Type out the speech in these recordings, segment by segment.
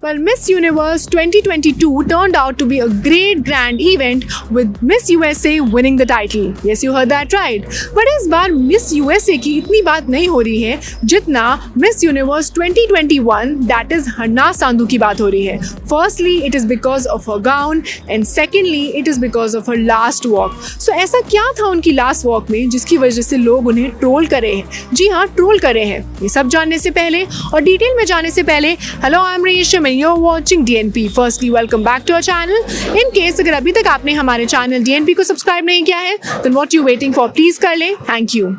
Well, Miss Universe 2022 turned out to be a great grand event with Miss USA winning the title. Yes, you heard that right. But इस बार Miss USA की इतनी बात नहीं हो रही है जितना Miss Universe 2021 that is Harnaaz Sandhu की बात हो रही है. Firstly, it is because of her gown and secondly, it is because of her last walk. So ऐसा क्या था उनकी last walk में जिसकी वजह से लोग उन्हें ट्रोल कर रहे हैं? जी हाँ, ट्रोल कर रहे हैं. ये सब जानने से पहले और डिटेल में जाने से पहले, हेलो आई एम रेशम and you're watching DNP. Firstly, welcome back to our channel. In case अगर अभी तक आपने हमारे चैनल DNP को सब्सक्राइब नहीं किया है, then what you waiting for? Please कर लें. Thank you.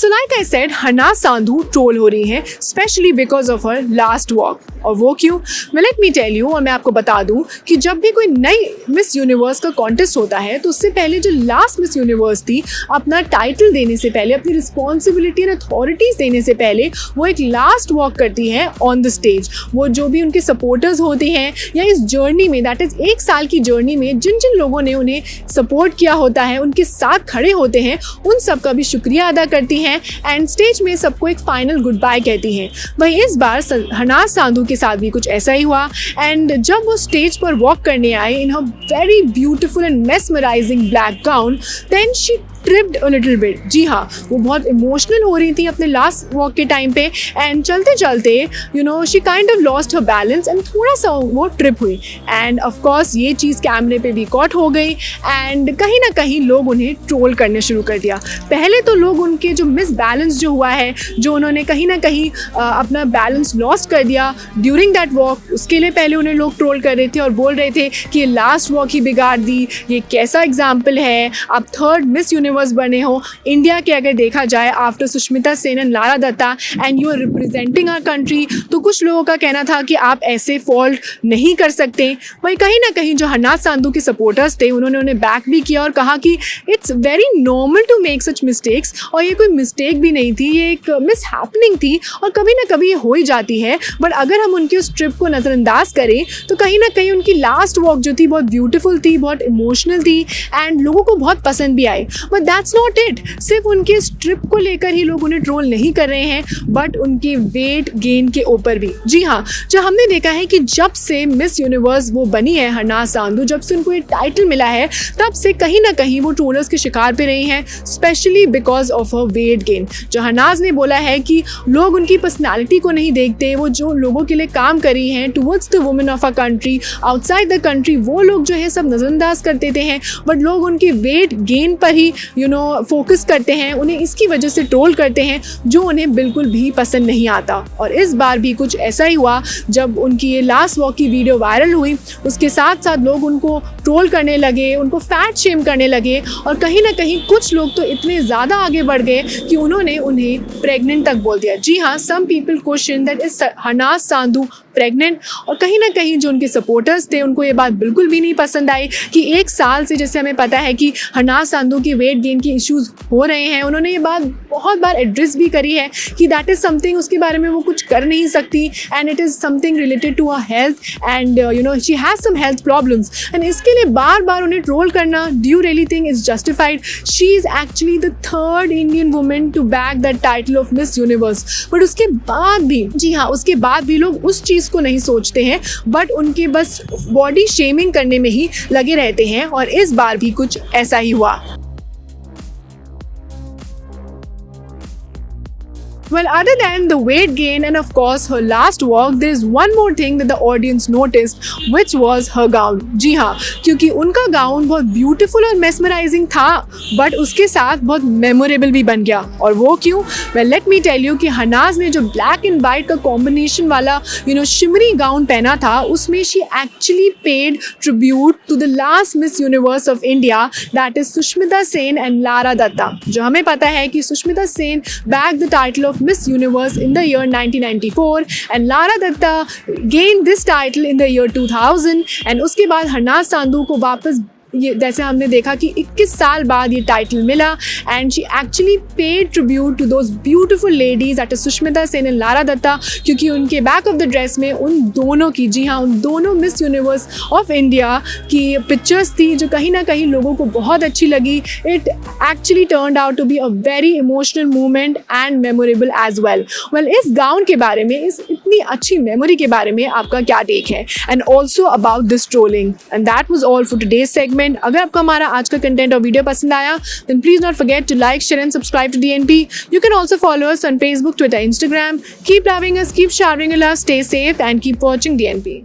So like I said, Harnaaz Sandhu troll हो रही हैं specially because of her last walk. और वो क्यों? मैं लेट मी टेल यू, और मैं आपको बता दूं कि जब भी कोई नई मिस यूनिवर्स का कॉन्टेस्ट होता है तो उससे पहले जो लास्ट मिस यूनिवर्स थी, अपना टाइटल देने से पहले, अपनी रिस्पॉन्सिबिलिटी और अथॉरिटीज देने से पहले वो एक लास्ट वॉक करती है ऑन द स्टेज. वो जो भी उनके सपोर्टर्स होते हैं या इस जर्नी में, दैट इज एक साल की जर्नी में जिन जिन लोगों ने उन्हें सपोर्ट किया होता है, उनके साथ खड़े होते हैं, उन सब का भी शुक्रिया अदा करती हैं एंड स्टेज में सबको एक फाइनल गुड बाय कहती हैं. वहीं इस बार हरनाज़ सांधू के साथ भी कुछ ऐसा ही हुआ एंड जब वो स्टेज पर वॉक करने आए in her very beautiful and mesmerizing black gown, then she tripped a little bit. जी हाँ, वो बहुत इमोशनल हो रही थी अपने लास्ट वॉक के टाइम पे एंड चलते चलते she kind of lost her balance and थोड़ा सा वो ट्रिप हुई एंड ऑफ कोर्स ये चीज़ कैमरे पे भी कॉट हो गई एंड कहीं ना कहीं लोग उन्हें ट्रोल करने शुरू कर दिया. पहले तो लोग उनके जो मिस बैलेंस जो हुआ है, जो उन्होंने कहीं ना कहीं अपना बैलेंस लॉस्ट कर दिया ड्यूरिंग दैट वॉक, उसके लिए पहले उन्हें लोग ट्रोल कर रहे थे और बोल रहे थे कि ये लास्ट वॉक ही बिगाड़ दी, ये कैसा एग्जाम्पल है, आप थर्ड मिस यूनिवर्स बने हो इंडिया के. अगर देखा जाए after Sushmita Sen and Lara Dutta and you are representing our country, तो कुछ लोगों का कहना था कि आप ऐसे फॉल्ट नहीं कर सकते. वहीं कहीं ना कहीं जो हरनाज़ सांधू के सपोर्टर्स थे उन्होंने उन्हें बैक भी किया और कहा कि it's very normal to make such mistakes, और ये कोई मिस्टेक भी नहीं थी, ये एक मिस हैपनिंग थी और कभी ना कभी ये हो ही जाती है. बट अगर हम उनकी उस ट्रिप को नज़रअंदाज करें तो कहीं ना कहीं उनकी लास्ट वॉक जो थी बहुत ब्यूटीफुल थी, बहुत इमोशनल थी एंड लोगों को बहुत पसंद भी आई. But that's not it. सिर्फ उनके इस ट्रिप को लेकर ही लोग उन्हें ट्रोल नहीं कर रहे हैं बट उनके वेट गेन के ऊपर भी. जी हाँ, जो हमने देखा है कि जब से मिस यूनिवर्स वो बनी है हरनाज़ सांधू, जब से उनको ये टाइटल मिला है, तब से कहीं ना कहीं वो ट्रोलर्स के शिकार पे रही हैं specially because of her weight gain. जो हरनाज़ ने बोला है कि लोग उनकी पर्सनैलिटी को नहीं देखते, वो जो लोगों के लिए काम कर रही हैं towards the women of a country outside the country, वो लोग जो है सब नज़रअंदाज कर देते हैं बट लोग उनके वेट गेन पर ही फोकस करते हैं, उन्हें इसकी वजह से ट्रोल करते हैं जो उन्हें बिल्कुल भी पसंद नहीं आता. और इस बार भी कुछ ऐसा ही हुआ. जब उनकी ये लास्ट वॉक की वीडियो वायरल हुई, उसके साथ साथ लोग उनको ट्रोल करने लगे, उनको फैट शेम करने लगे और कहीं ना कहीं कुछ लोग तो इतने ज़्यादा आगे बढ़ गए कि उन्होंने उन्हें प्रेग्नेंट तक बोल दिया. जी हाँ, some people question that is Harnaaz Sandhu pregnant. और कहीं ना कहीं जो उनके सपोर्टर्स थे उनको ये बात बिल्कुल भी नहीं पसंद आई कि एक साल से, जैसे हमें पता है कि हरनाज़ सांधू की वेट गेन की इश्यूज हो रहे हैं, उन्होंने ये बात बहुत बार एड्रेस भी करी है कि दैट इज़ समथिंग, उसके बारे में वो कुछ कर नहीं सकती and it is something related to her health and she has some health problems and इसके लिए बार बार उन्हें ट्रोल करना, do you really think is justified? She is actually the third Indian women to back that title of Miss Universe. But उसके बाद भी, जी हाँ, उसके बाद भी लोग उस चीज़ को नहीं सोचते हैं बट उनके बस बॉडी शेमिंग करने में ही लगे रहते हैं और इस बार भी कुछ ऐसा ही हुआ. Well, other than the weight gain and of course her last walk, there is one more thing that the audience noticed, which was her gown. जी हाँ, क्योंकि उनका गाउन बहुत ब्यूटीफुल और मेस्मराइजिंग था बट उसके साथ बहुत मेमोरेबल भी बन गया. और वो क्यों? Well, let me tell you कि हरनाज़ ने जो ब्लैक एंड वाइट का कॉम्बिनेशन वाला शिमरी गाउन पहना था, उसमें she actually paid tribute to the last Miss Universe of India, that is Sushmita Sen and Lara Dutta. जो हमें पता है कि Sushmita Sen bag the title of Miss Universe in the year 1994 and Lara Datta gained this title in the year 2000 and उसके बाद हरनाज़ सांधू को वापस ये जैसे हमने देखा कि 21 साल बाद ये टाइटल मिला and she actually paid tribute to those beautiful ladies that is Sushmita Sen and Lara Dutta, क्योंकि उनके बैक ऑफ द ड्रेस में उन दोनों की, जी हाँ, उन दोनों मिस यूनिवर्स ऑफ इंडिया की पिक्चर्स थी जो कहीं ना कहीं लोगों को बहुत अच्छी लगी. It actually turned out to be a very emotional moment and memorable as well. Well, इस गाउन के बारे में, इस इतनी अच्छी मेमोरी के बारे में आपका क्या टेक है, and also about this trolling. And that was all for today's segment. अगर आपको हमारा आज का कंटेंट और वीडियो पसंद आया, then please not forget to like, share and subscribe to DNP. You can also follow us on Facebook, Twitter, Instagram. Keep loving us, keep showering us, stay safe and keep watching DNP.